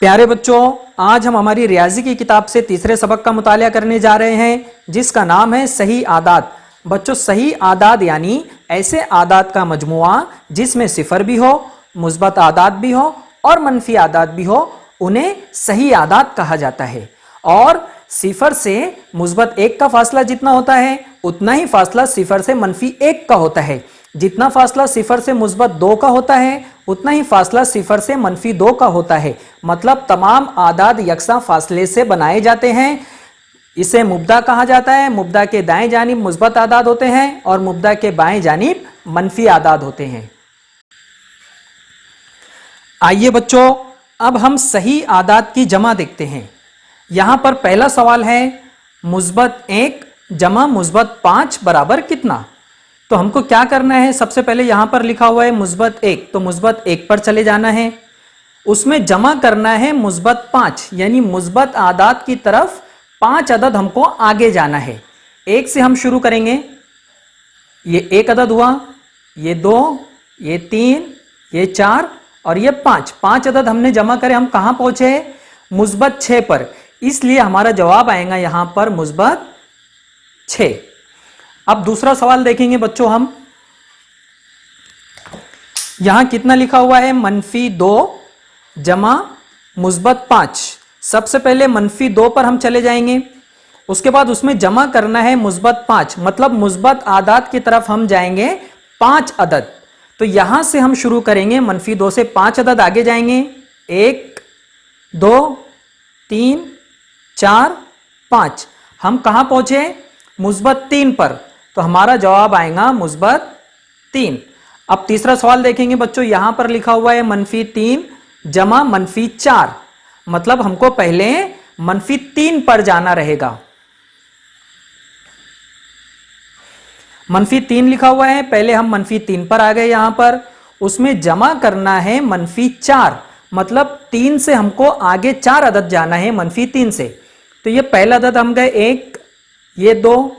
प्यारे बच्चों, आज हम हमारी रियाजी की किताब से तीसरे सबक का मुतालिया करने जा रहे हैं जिसका नाम है सही आदात। बच्चों, सही आदात यानी ऐसे आदात का मजमुआ जिसमें सिफर भी हो, मुस्बत आदात भी हो और मनफी आदात भी हो, उन्हें सही आदात कहा जाता है। और सिफर से मुस्बत 1 का फासला जितना होता है उतना ही फासला सिफर से मनफी 1 का होता है। जितना फासला सिफर से मुस्बत 2 का होता है उतना ही फासला सिफर से मनफी 2 का होता है। मतलब तमाम आदाद यकसा फासले से बनाए जाते हैं। इसे मुब्दा कहा जाता है। मुब्दा के दाएं जानिब मुस्बत आदाद होते हैं और मुब्दा के बाएं जानिब मनफी आदाद होते हैं। आइए बच्चों, अब हम सही आदाद की जमा देखते हैं। यहां पर पहला सवाल है मुस्बत 1 जमा मुस्बत 5 बराबर कितना। तो हमको क्या करना है, सबसे पहले यहां पर लिखा हुआ है मुस्बत 1, तो मुस्बत 1 पर चले जाना है। उसमें जमा करना है मुस्बत 5, यानी मुस्बत आदाद की तरफ 5 अदद हमको आगे जाना है। 1 से हम शुरू करेंगे। ये 1 अदद हुआ, ये 2, ये 3, ये 4 और ये 5। 5 अदद हमने जमा करे। हम कहां पहुंचे? मुस्बत 6 पर। इसलिए हमारा जवाब आएगा यहां पर मुस्बत 6। अब दूसरा सवाल देखेंगे बच्चों हम। यहां कितना लिखा हुआ है? मनफी 2 जमा मुस्बत 5। सबसे पहले मनफी 2 पर हम चले जाएंगे। उसके बाद उसमें जमा करना है मुस्बत 5, मतलब मुस्बत आदाद की तरफ हम जाएंगे 5 अदद। तो यहां से हम शुरू करेंगे। मनफी 2 से 5 अदद आगे जाएंगे। 1, 2, 3, 4, 5। हम कहां पहुंचे? मुस्बत 3 पर। तो हमारा जवाब आएगा मुस्बत 3। अब तीसरा सवाल देखेंगे बच्चों। यहां पर लिखा हुआ है मनफी 3 जमा मनफी 4, मतलब हमको पहले मनफी 3 पर जाना रहेगा। मनफी 3 लिखा हुआ है, पहले हम मनफी 3 पर आ गए। यहां पर उसमें जमा करना है मनफी 4, मतलब 3 से हमको आगे 4 अदद जाना है मनफी 3 से। तो ये पहला अदद हम गए 1, ये 2,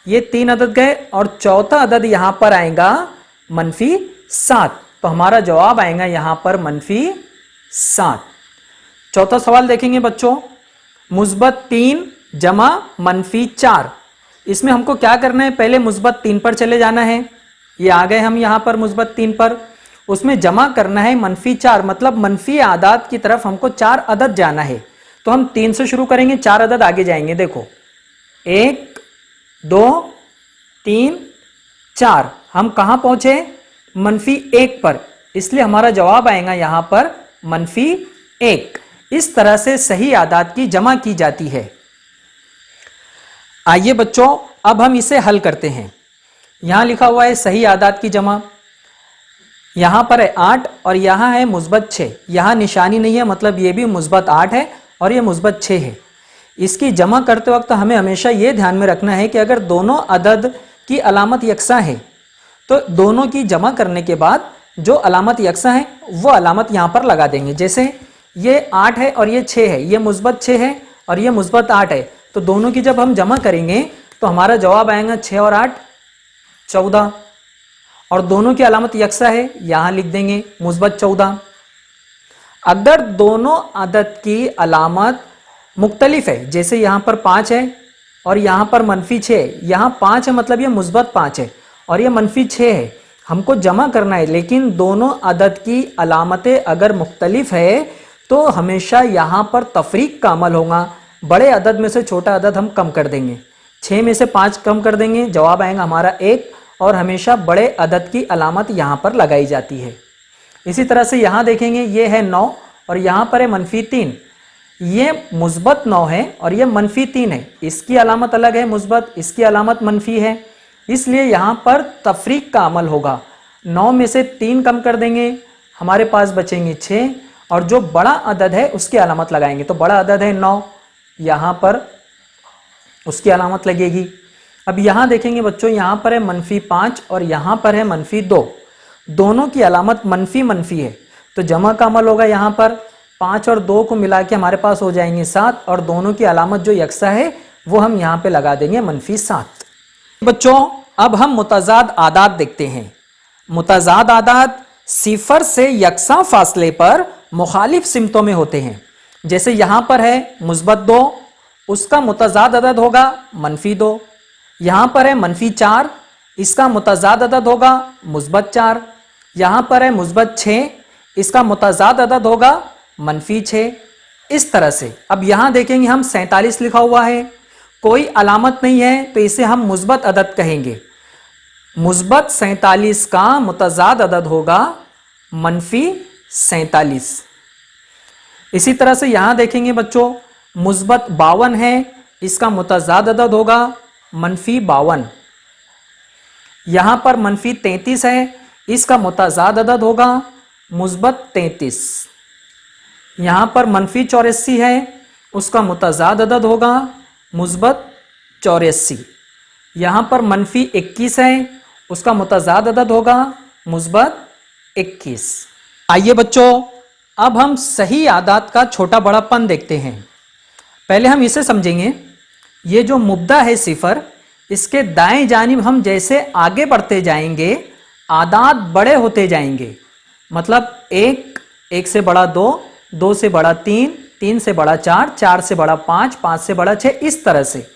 ये 3 अदद गए और चौथा अदद यहां पर आएगा मनफी 7। तो हमारा जवाब आएगा यहां पर मनफी 7। चौथा सवाल देखेंगे बच्चों। मुस्बत 3 जमा मनफी 4। इसमें हमको क्या करना है? पहले मुस्बत 3 पर चले जाना है। ये आ गए हम यहां पर मुस्बत 3 पर। उसमें जमा करना है मनफी 4, मतलब मनफी आदाद की तरफ हमको 4 अदद जाना है। तो हम 3 से शुरू करेंगे, 4 अदद आगे जाएंगे। देखो 1, 2, 3, 4। हम कहां पहुंचे? मनफी 1 पर। इसलिए हमारा जवाब आएगा यहां पर मनफी 1। इस तरह से सही आदाद की जमा की जाती है। आइए बच्चों, अब हम इसे हल करते हैं। यहां लिखा हुआ है सही आदाद की जमा। यहां पर है 8 और यहां है मुस्बत 6। यहां निशानी नहीं है, मतलब ये भी मुस्बत 8 है और ये मुस्बत 6 है। इसकी जमा करते वक्त हमें हमेशा ये ध्यान में रखना है कि अगर दोनों अदद की अलामत यकसा है तो दोनों की जमा करने के बाद जो अलामत यकसा है वो अलामत यहाँ पर लगा देंगे। जैसे ये 8 है और ये 6 है, ये मुस्बत 6 है और ये मुस्बत 8 है। तो दोनों की जब हम जमा करेंगे तो हमारा जवाब आएगा 6 और 8 14। और दोनों की अलामत यकसा है, यहाँ लिख देंगे मुस्बत 14। अगर दोनों अदद की अलामत मुख्तलिफ है, जैसे यहाँ पर 5 है और यहाँ पर मनफी 6 है, यहाँ 5 है मतलब ये मुस्बत 5 है और ये मनफी 6 है, हमको जमा करना है। लेकिन दोनों अदद की अलामतें अगर मुख्तलिफ है तो हमेशा यहाँ पर तफरीक का अमल होगा। बड़े अदद में से छोटा अदद हम कम कर देंगे। 6 में से 5 कम कर देंगे, जवाब आएगा हमारा 1। और हमेशा बड़े अदद की अलामत यहाँ पर लगाई जाती है। इसी तरह से यहाँ देखेंगे, ये है 9 और यहाँ पर है मनफी 3। ये मुस्बत 9 है और ये मनफी 3 है। इसकी अलामत अलग है मुस्बत, इसकी अलामत मनफी है। इसलिए यहाँ पर तफरीक का अमल होगा। 9 में से 3 कम कर देंगे, हमारे पास बचेंगे 6 और जो बड़ा अदद है उसकी अलामत लगाएंगे। तो बड़ा अदद है 9, यहाँ पर उसकी अलामत लगेगी। अब यहाँ देखेंगे बच्चों, यहाँ पर है मनफी 5 और यहाँ पर है मनफी 2। दोनों की अलामत मनफी मनफी है, तो जमा का अमल होगा। यहाँ पर 5 और 2 को मिला के हमारे पास हो जाएंगे 7 और दोनों की अलामत जो यकसा है वो हम यहाँ पे लगा देंगे मनफी 7। बच्चों, अब हम मुतजाद आदाद देखते हैं। मुतजाद आदाद सिफर से यकसा फासले पर मुखालिफ सिमतों में होते हैं। जैसे यहाँ पर है -2, उसका मुतज़ाद अदद होगा -2। यहाँ पर है -4, इसका मुतज़ाद अदद होगा -4। यहाँ पर है -6, इसका मुतज़ाद अदद होगा -6। इस तरह से अब यहाँ देखेंगे हम 47 लिखा हुआ है, कोई अलामत नहीं है, तो इसे हम मुस्बत अदद कहेंगे। -47 का मुतज़ाद अदद होगा -47। इसी तरह से यहाँ देखेंगे बच्चों, -52 है, इसका मुतज़ाद अदद होगा -52। यहाँ पर -33 है, इसका मुतज़ाद अदद होगा -33। यहाँ पर -84 है, उसका मुतज़ाद अदद होगा -84। यहाँ पर -21 है, उसका मुतज़ाद अदद होगा -21। आइए बच्चों, अब हम सही आदात का छोटा बड़ापन देखते हैं। पहले हम इसे समझेंगे। ये जो मुब्दा है सिफर, इसके दाएं जानिब हम जैसे आगे बढ़ते जाएंगे आदात बड़े होते जाएंगे। मतलब 1 से बड़ा 2, 2 से बड़ा 3, 3 से बड़ा 4, 4 से बड़ा 5, 5 से बड़ा 6, इस तरह से।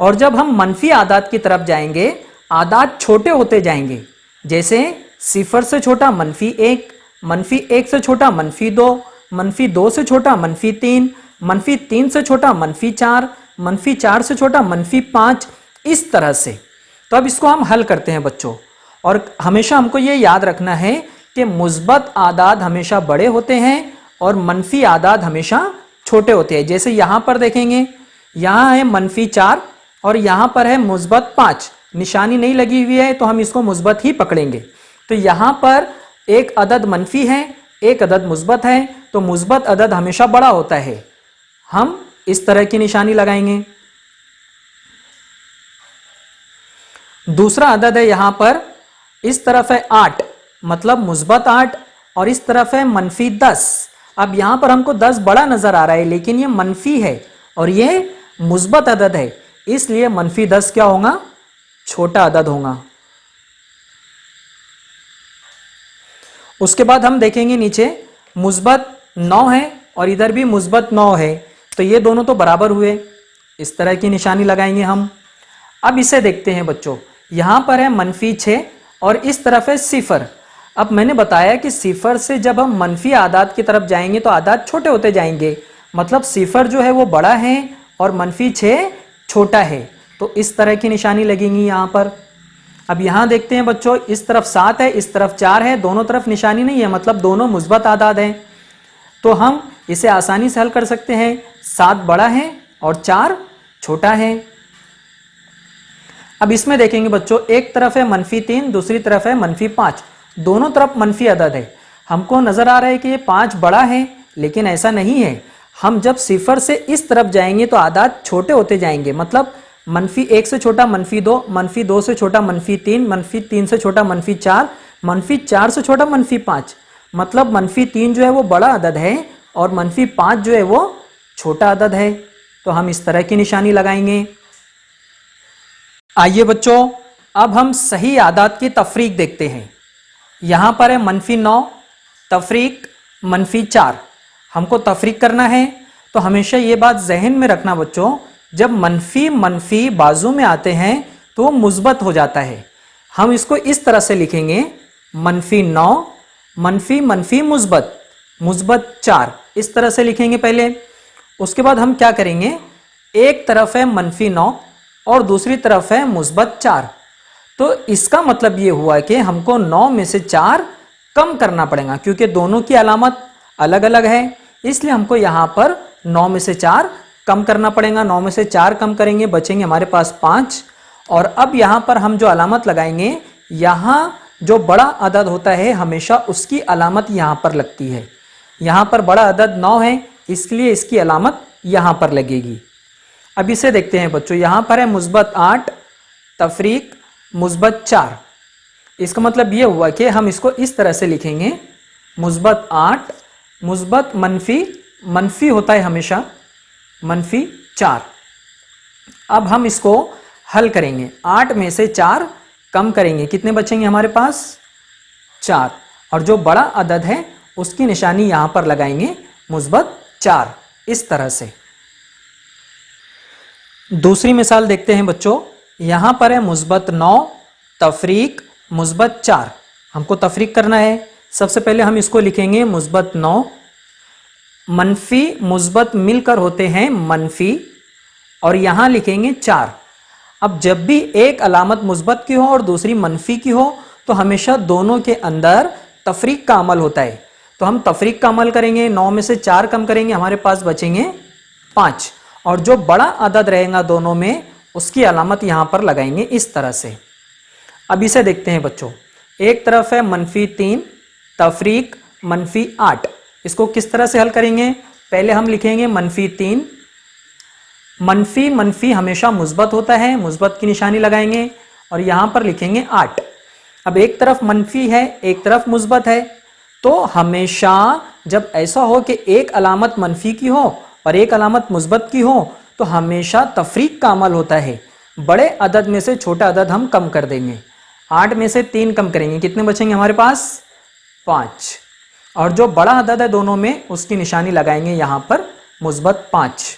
और जब हम मनफी आदात की तरफ जाएंगे आदात छोटे होते जाएंगे। जैसे सिफर से छोटा -1, -1 से छोटा -2, -2 से छोटा -3, -3 से छोटा -4, -4 से छोटा -5, इस तरह से। तो अब इसको हम हल करते हैं बच्चों। और हमेशा हमको ये याद रखना है कि मुस्बत आदाद हमेशा बड़े होते हैं और मनफी आदाद हमेशा छोटे होते हैं। जैसे यहाँ पर देखेंगे, यहाँ है -4 और यहाँ पर है -5, निशानी नहीं लगी हुई है, तो हम इसको मुस्बत ही पकड़ेंगे। तो यहाँ पर एक अदद मनफी है, एक अदद मुस्बत है, तो मुस्बत अदद हमेशा बड़ा होता है। हम इस तरह की निशानी लगाएंगे। दूसरा अदद है यहाँ पर, इस तरफ है 8, मतलब मुस्बत 8, और इस तरफ है -10। अब यहाँ पर हमको 10 बड़ा नजर आ रहा है, लेकिन ये मनफी है और ये मुस्बत अदद है, इसलिए -10 क्या होगा? छोटा अदद होगा। उसके बाद हम देखेंगे नीचे मुस्बत 9 है और इधर भी मुस्बत 9 है, तो ये दोनों तो बराबर हुए। इस तरह की निशानी लगाएंगे हम। अब इसे देखते हैं बच्चों, यहाँ पर है -6 और इस तरफ है सिफर। अब मैंने बताया कि सिफर से जब हम मनफी आदात की तरफ जाएंगे तो आदात छोटे होते जाएंगे, मतलब सिफर जो है वो बड़ा है और -6 छोटा है, तो इस तरह की निशानी लगेंगी यहाँ पर। अब यहाँ देखते हैं बच्चों, इस तरफ 7 है, इस तरफ 4 है, दोनों तरफ निशानी नहीं है, मतलब दोनों मुस्बत आदाद हैं, तो हम इसे आसानी से हल कर सकते हैं। 7 बड़ा है और 4 छोटा है। अब इसमें देखेंगे बच्चों, एक तरफ है -3, दूसरी तरफ है -5, दोनों तरफ मनफी अदद है। हमको नजर आ रहा है कि ये 5 बड़ा है, लेकिन ऐसा नहीं है। हम जब सिफर से इस तरफ जाएंगे तो आदात छोटे होते जाएंगे, मतलब -1 से छोटा -2, -2 से छोटा -3, -3 से छोटा -4, -4 से छोटा -5, मतलब -3 जो है वो बड़ा अदद है और -5 जो है वो छोटा अदद है। तो हम इस तरह की निशानी लगाएंगे। आइए बच्चों, अब हम सही आदात की तफरीक देखते हैं। यहाँ पर है -9, तफरीक -4। हमको तफरीक करना है, तो हमेशा ये बात जहन में रखना बच्चों, जब मनफी बाजू में आते हैं तो वो मुस्बत हो जाता है। हम इसको इस तरह से लिखेंगे, -9, मनफी मुस्बत 4, इस तरह से लिखेंगे पहले। उसके बाद हम क्या करेंगे, एक तरफ है -9 और दूसरी तरफ है मुस्बत 4, तो इसका मतलब ये हुआ कि हमको 9 में से 4 कम करना पड़ेगा, क्योंकि दोनों की अलामत अलग अलग है, इसलिए हमको यहाँ पर 9 में से 4 कम करना पड़ेगा। 9 में से 4 कम करेंगे, बचेंगे हमारे पास 5। और अब यहाँ पर हम जो अलामत लगाएंगे, यहाँ जो बड़ा अदद होता है हमेशा उसकी अलामत यहाँ पर लगती है। यहाँ पर बड़ा अदद 9 है, इसलिए इसकी अलामत यहाँ पर लगेगी। अब इसे देखते हैं बच्चों, यहाँ पर है मुस्बत 8, तफरीक मुस्बत 4। इसका मतलब ये हुआ कि हम इसको इस तरह से लिखेंगे, मुस्बत 8, मुस्बत मनफी होता है हमेशा, -4। अब हम इसको हल करेंगे, 8 में से 4 कम करेंगे, कितने बचेंगे हमारे पास? 4। और जो बड़ा अदद है उसकी निशानी यहाँ पर लगाएंगे, मुस्बत 4। इस तरह से। दूसरी मिसाल देखते हैं बच्चों। यहाँ पर है मुस्बत 9 तफरीक मुस्बत 4। हमको तफरीक करना है। सबसे पहले हम इसको लिखेंगे मुस्बत 9, मनफी मुस्बत मिलकर होते हैं मनफी, और यहाँ लिखेंगे 4। अब जब भी एक अलामत मुस्बत की हो और दूसरी मनफी की हो तो हमेशा दोनों के अंदर तफरीक का अमल होता है। तो हम तफरीक का अमल करेंगे, 9 में से 4 कम करेंगे, हमारे पास बचेंगे 5, और जो बड़ा अदद रहेगा दोनों में उसकी अलामत यहाँ पर लगाएंगे इस तरह से। अब इसे देखते हैं बच्चों। एक तरफ है मनफी 3 तफरीक मनफी 8। इसको किस तरह से हल करेंगे? पहले हम लिखेंगे मनफी 3, मनफी मनफी हमेशा मुस्बत होता है, मुस्बत की निशानी लगाएंगे और यहाँ पर लिखेंगे 8। अब एक तरफ मनफी है एक तरफ मुस्बत है, तो हमेशा जब ऐसा हो कि एक अलामत मनफी की हो और एक अलामत मुस्बत की हो तो हमेशा तफरीक का अमल होता है। बड़े अदद में से छोटा अदद हम कम कर देंगे। 8 में से 3 कम करेंगे, कितने बचेंगे हमारे पास? 5, और जो बड़ा अदद है दोनों में उसकी निशानी लगाएंगे यहाँ पर मुस्बत 5।